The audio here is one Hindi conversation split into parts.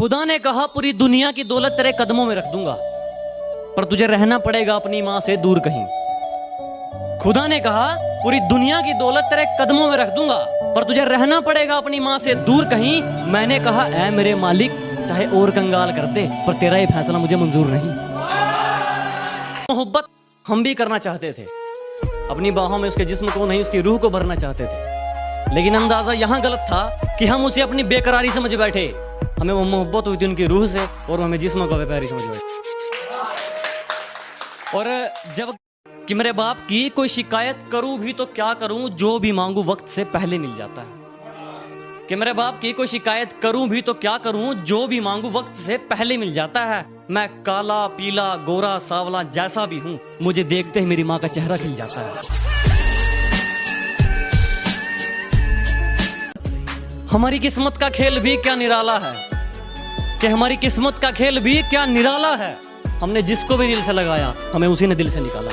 खुदा ने कहा पूरी दुनिया की दौलत तेरे कदमों में रख दूंगा, पर तुझे रहना पड़ेगा अपनी मां से दूर कहीं। खुदा ने कहा पूरी दुनिया की दौलत तेरे कदमों में रख दूंगा, पर तुझे रहना पड़ेगा अपनी मां से दूर कहीं। मैंने कहा ऐ मेरे मालिक, चाहे और कंगाल कर दे, पर तेरा ये फैसला मुझे मंजूर नहीं। मोहब्बत हम भी करना चाहते थे, अपनी बाहों में उसके जिस्म को नहीं उसकी रूह को भरना चाहते थे, लेकिन अंदाजा यहां गलत था कि हम उसे अपनी बेकरारी समझ बैठे। हमें वो मोहब्बत हुई थी उनकी रूह से और हमें जिस्म को बेकरारी समझ बैठे। और जब कि मेरे बाप की कोई शिकायत करूं भी तो क्या करूं, जो भी मांगू वक्त से पहले मिल जाता है। कि मेरे बाप की कोई शिकायत करूं भी तो क्या करूं, जो भी मांगू वक्त से पहले मिल जाता है। मैं काला पीला गोरा सावला जैसा भी हूं, मुझे देखते ही मेरी मां का चेहरा खिल जाता है। हमारी किस्मत का खेल भी क्या निराला है, कि हमारी किस्मत का खेल भी क्या निराला है। हमने जिसको भी दिल से लगाया, हमें उसी ने दिल से निकाला।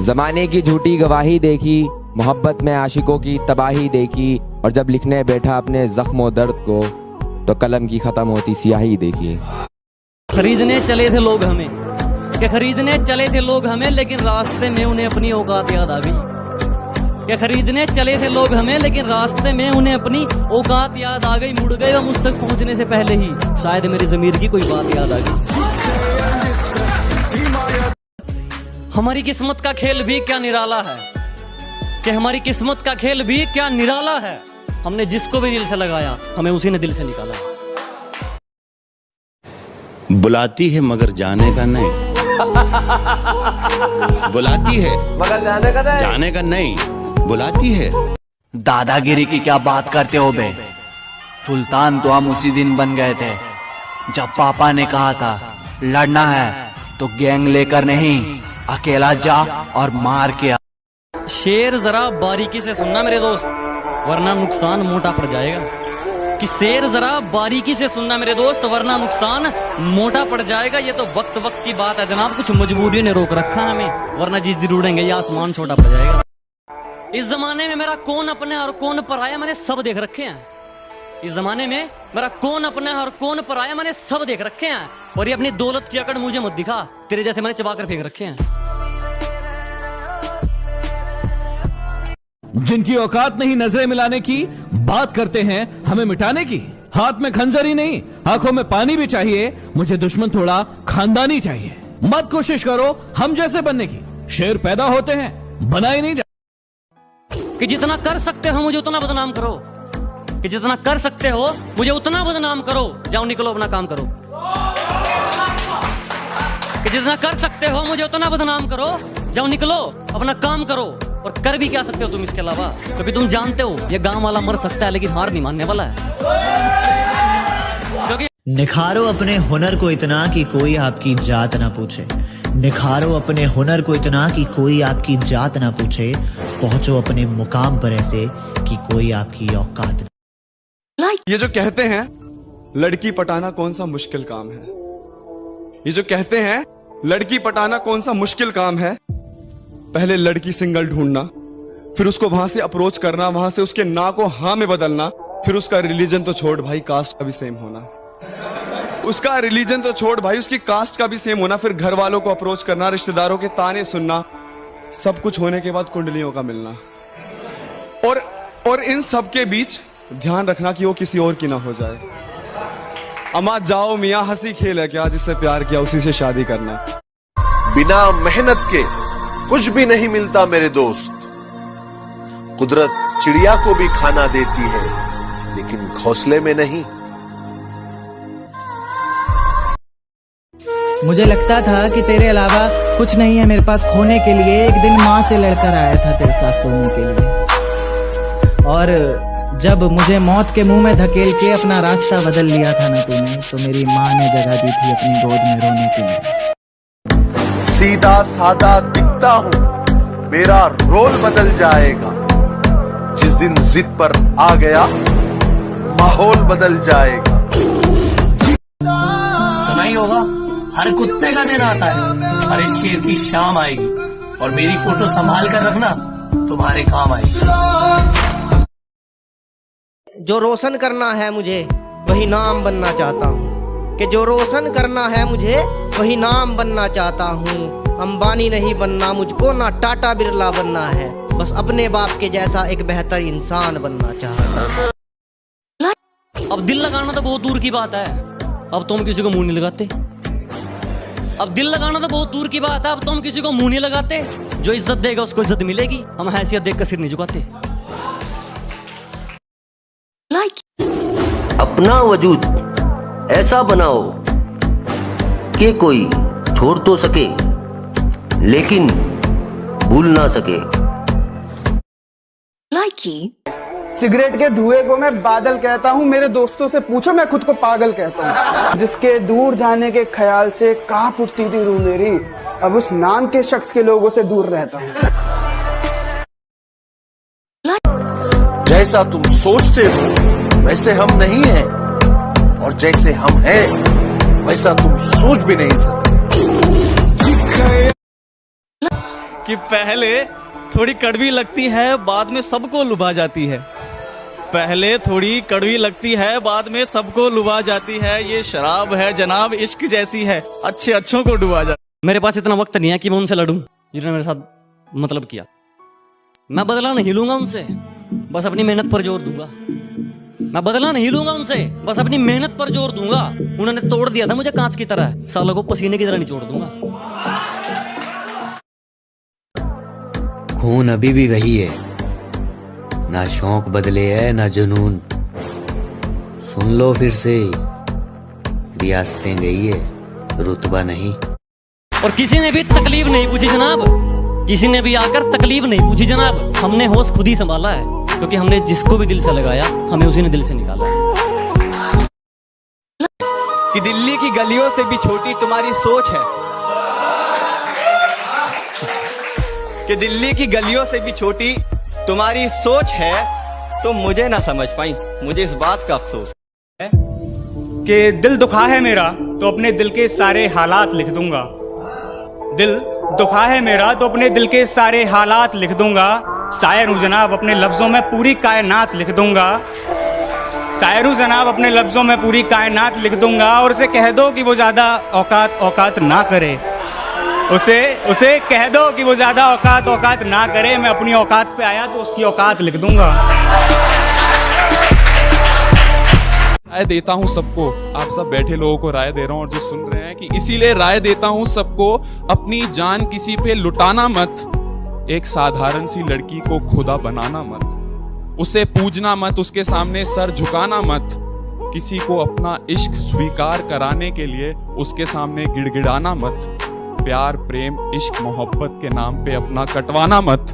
जमाने की झूठी गवाही देखी, मोहब्बत में आशिकों की तबाही देखी, और जब लिखने बैठा अपने जख्म दर्द को, तो कलम की खत्म होती स्याही देखी। खरीदने चले थे लोग हमें, कि खरीदने चले थे लोग हमें, लेकिन रास्ते में उन्हें अपनी औकात याद आ गई। कि खरीदने चले थे लोग हमें, लेकिन रास्ते में उन्हें अपनी औकात याद आ गई। मुड़ गए मुझ तक पहुंचने से पहले ही, शायद मेरी ज़मीर की कोई बात याद आ गई। हमारी किस्मत का खेल भी क्या निराला है, कि हमारी किस्मत का खेल भी क्या निराला है। हमने जिसको भी दिल से लगाया, हमें उसी ने दिल से निकाला। बुलाती है मगर जाने का नहीं, बुलाती है मगर जाने का नहीं, बुलाती है। दादागिरी की क्या बात करते हो बे? सुल्तान तो हम उसी दिन बन गए थे जब पापा ने कहा था लड़ना है तो गैंग लेकर नहीं, अकेला जा और मार के आ। शेर जरा बारीकी से सुनना मेरे दोस्त, वरना नुकसान मोटा पड़ जाएगा। कि शेर जरा बारीकी से सुनना मेरे दोस्त, वरना नुकसान मोटा पड़ जाएगा। ये तो वक्त वक्त की बात है जनाब, कुछ मजबूरी ने रोक रखा है हमें, वरना जिस दिन उड़ेंगे ये आसमान छोटा पड़ जाएगा। इस जमाने में मेरा कौन अपना है और कौन पराया, मैंने सब देख रखे हैं। इस जमाने में मेरा कौन अपना है और कौन पराया, मैंने सब देख रखे हैं। और ये अपनी दौलत की अकड़ मुझे मत दिखा, तेरे जैसे मैंने चबाकर फेंक रखे हैं। जिनकी औकात नहीं नजरें मिलाने की, बात करते हैं हमें मिटाने की। हाथ में खंजर ही नहीं, आंखों में पानी भी चाहिए। मुझे दुश्मन थोड़ा खानदानी चाहिए। मत कोशिश करो हम जैसे बनने की, शेर पैदा होते हैं बनाए नहीं जाते। कि जितना कर सकते हो मुझे उतना बदनाम करो, कि जितना कर सकते हो मुझे उतना बदनाम करो। जाओ निकलो अपना काम करो। कि जितना कर सकते हो मुझे उतना बदनाम करो, जाओ निकलो अपना काम करो। और कर भी क्या सकते हो तुम इसके अलावा, क्योंकि तुम जानते हो ये गांव वाला मर सकता है लेकिन हार नहीं मानने वाला है। क्योंकि निखारो अपने हुनर को इतना कि कोई आपकी जात ना पूछे, निखारो अपने हुनर को इतना कि कोई आपकी जात ना पूछे, पहुंचो अपने मुकाम पर ऐसे कि कोई आपकी औकात ना। ये जो कहते हैं लड़की पटाना कौन सा मुश्किल काम है, ये जो कहते हैं लड़की पटाना कौन सा मुश्किल काम है। पहले लड़की सिंगल ढूंढना, फिर उसको वहां से अप्रोच करना, वहां से उसके ना को हाँ में बदलना, फिर उसका रिलीजन तो छोड़ भाई कास्ट का भी सेम होना, उसका रिलीजन तो छोड़ भाई उसकी कास्ट का भी सेम होना, फिर घर वालों को अप्रोच करना, रिश्तेदारों के ताने सुनना, सब कुछ होने के बाद कुंडलियों का मिलना। और इन सब के बीच ध्यान रखना कि वो किसी और की ना हो जाए। अमा जाओ मियां हंसी खेल है क्या, जिससे प्यार किया उसी से शादी करना। बिना मेहनत के कुछ भी नहीं मिलता मेरे दोस्त। कुदरत चिड़िया को भी खाना देती है लेकिन घोंसले में नहीं। मुझे लगता था कि तेरे अलावा कुछ नहीं है मेरे पास खोने के लिए। एक दिन माँ से लड़कर आया था तेरे साथ सोने के लिए, और जब मुझे मौत के मुंह में धकेल के अपना रास्ता बदल लिया था ना तूने, तो मेरी माँ ने जगह दी थी अपनी गोद में रोने के लिए। सीधा सादा दिखता हूं, मेरा रोल बदल जाएगा। जिस दिन जिद पर आ गया माहौल बदल जाएगा। सुना ही होगा, हर कुत्ते का दिन आता है, हर शेर की शाम आएगी, और मेरी फोटो संभाल कर रखना, तुम्हारे काम आएगी। जो रोशन करना है मुझे वही नाम बनना चाहता हूँ, कि जो रोशन करना है मुझे वही नाम बनना चाहता हूँ। अंबानी नहीं बनना मुझको, ना टाटा बिरला बनना है, बस अपने बाप के जैसा एक बेहतर इंसान बनना चाहता हूँ। अब दिल लगाना तो बहुत दूर की बात है, अब तुम किसी को मुंह नहीं लगाते। अब दिल लगाना तो बहुत दूर की बात है, अब तुम किसी को मुंह नहीं लगाते। जो इज्जत देगा उसको इज्जत मिलेगी, हम हैसियत देख कर सिर नहीं झुकाते। अपना वजूद ऐसा बनाओ कि कोई छोड़ तो सके लेकिन भूल ना सके। सिगरेट के धुएं को मैं बादल कहता हूँ, मेरे दोस्तों से पूछो मैं खुद को पागल कहता हूँ। जिसके दूर जाने के ख्याल से कांप उठती थी रूह मेरी, अब उस नाम के शख्स के लोगों से दूर रहता हूँ। जैसा तुम सोचते हो वैसे हम नहीं हैं, और जैसे हम हैं वैसा तुम सोच भी नहीं सकते। कि पहले थोड़ी कड़वी लगती है, बाद में सबको लुभा जाती है। पहले थोड़ी कड़वी लगती है, बाद में सबको लुभा जाती है। ये शराब है जनाब, इश्क जैसी है, अच्छे अच्छों को डुबा जाती। मेरे पास इतना वक्त नहीं है कि मैं उनसे लड़ूं जिन्होंने मेरे साथ मतलब किया। मैं बदला नहीं लूंगा उनसे, बस अपनी मेहनत पर जोर दूंगा। मैं बदला नहीं लूंगा उनसे, बस अपनी मेहनत पर जोर दूंगा। उन्होंने तोड़ दिया था मुझे कांच की तरह, सालों को पसीने की तरह निचोड़ दूंगा। खून अभी भी वही है, ना शौक बदले है ना जुनून। सुन लो फिर से, रियासतें गई है, रुतबा नहीं। और किसी ने भी तकलीफ नहीं पूछी जनाब, किसी ने भी आकर तकलीफ नहीं पूछी जनाब। हमने होश खुद ही संभाला है, क्योंकि हमने जिसको भी दिल से लगाया हमें उसी ने दिल से निकाला है। कि दिल्ली की गलियों से भी छोटी तुम्हारी सोच है, कि दिल्ली की गलियों से भी छोटी तुम्हारी सोच है। तुम मुझे ना समझ पाई, मुझे इस बात का अफसोस है कि दिल दुखा है मेरा तो अपने दिल के सारे हालात लिख दूंगा। दिल दुखा है मेरा तो अपने दिल के सारे हालात लिख दूंगा। शायर हूं जनाब, अपने लफ्जों में पूरी कायनात लिख दूंगा। शायर हूं जनाब, अपने लफ्जों में पूरी कायनात लिख दूंगा। और उसे कह दो कि वो ज्यादा औकात ना करे, उसे कह दो कि वो ज्यादा औकात ना करे। मैं अपनी औकात पे आया तो उसकी औकात लिख दूंगा। राय देता हूँ सबको, आप सब बैठे लोगों को राय दे रहा हूँ और जो सुन रहे हैं, कि इसीलिए राय देता हूँ सबको, अपनी जान किसी पे लुटाना मत। एक साधारण सी लड़की को खुदा बनाना मत, उसे पूजना मत, उसके सामने सर झुकाना मत। किसी को अपना इश्क स्वीकार कराने के लिए उसके सामने गिड़गिड़ाना मत। प्यार प्रेम इश्क मोहब्बत के नाम पे अपना कटवाना मत।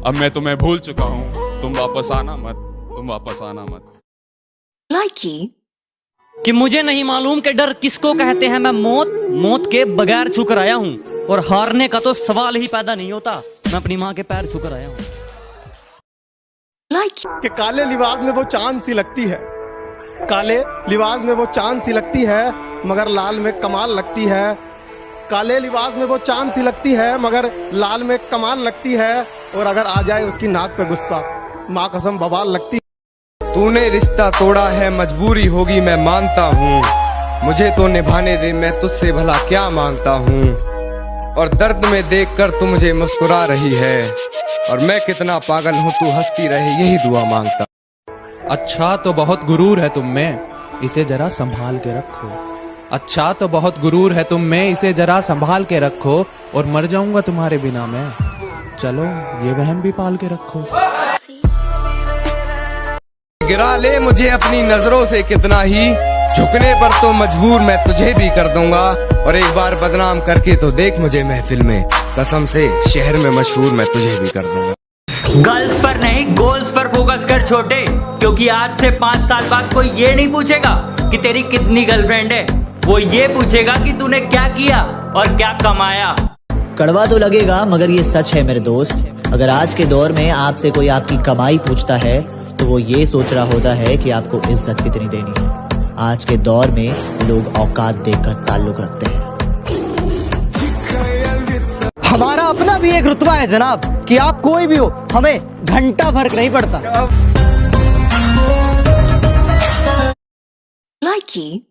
अब मैं तुम्हें भूल चुका हूँ, तुम वापस आना मत, तुम वापस आना मत। कि मुझे नहीं मालूम कि डर किसको कहते हैं। मैं मौत के बगैर छू कर आया हूँ, और हारने का तो सवाल ही पैदा नहीं होता। मैं अपनी माँ के पैर छू कर आया हूँ। कि काले लिबास में वो चांद सी लगती है, काले लिबास में वो चांद सी लगती है, मगर लाल में कमाल लगती है। काले लिबास में वो चांद सी लगती है, मगर लाल में कमाल लगती है। और अगर आ जाए उसकी नाक पे गुस्सा, माँ कसम बवाल लगती है। तूने रिश्ता तोड़ा है, मजबूरी होगी मैं मानता हूँ। मुझे तो निभाने दे, मैं तुझसे भला क्या मांगता हूँ। और दर्द में देखकर तू मुझे मुस्कुरा रही है, और मैं कितना पागल हूँ तू हंसती रहे, यही दुआ मांगता। अच्छा तो बहुत गुरूर है तुम में, इसे जरा संभाल के रखो। अच्छा तो बहुत गुरूर है तुम में, इसे जरा संभाल के रखो। और मर जाऊंगा तुम्हारे बिना मैं, चलो ये वहम भी पाल के रखो। गिरा ले मुझे अपनी नजरों से कितना ही, झुकने पर तो मजबूर मैं तुझे भी कर दूंगा। और एक बार बदनाम करके तो देख मुझे महफिल में, कसम से शहर में मशहूर मैं तुझे भी कर दूंगा। गर्ल्स पर नहीं गोल्स पर फोकस कर छोटे, क्योंकि आज से 5 साल बाद कोई ये नहीं पूछेगा कि तेरी कितनी गर्लफ्रेंड है, वो ये पूछेगा कि तूने क्या किया और क्या कमाया। कड़वा तो लगेगा मगर ये सच है मेरे दोस्त। अगर आज के दौर में आपसे कोई आपकी कमाई पूछता है तो वो ये सोच रहा होता है कि आपको इज्जत कितनी देनी है। आज के दौर में लोग औकात देखकर ताल्लुक रखते हैं। हमारा अपना भी एक रुतबा है जनाब, कि आप कोई भी हो, हमें घंटा फर्क नहीं पड़ता। key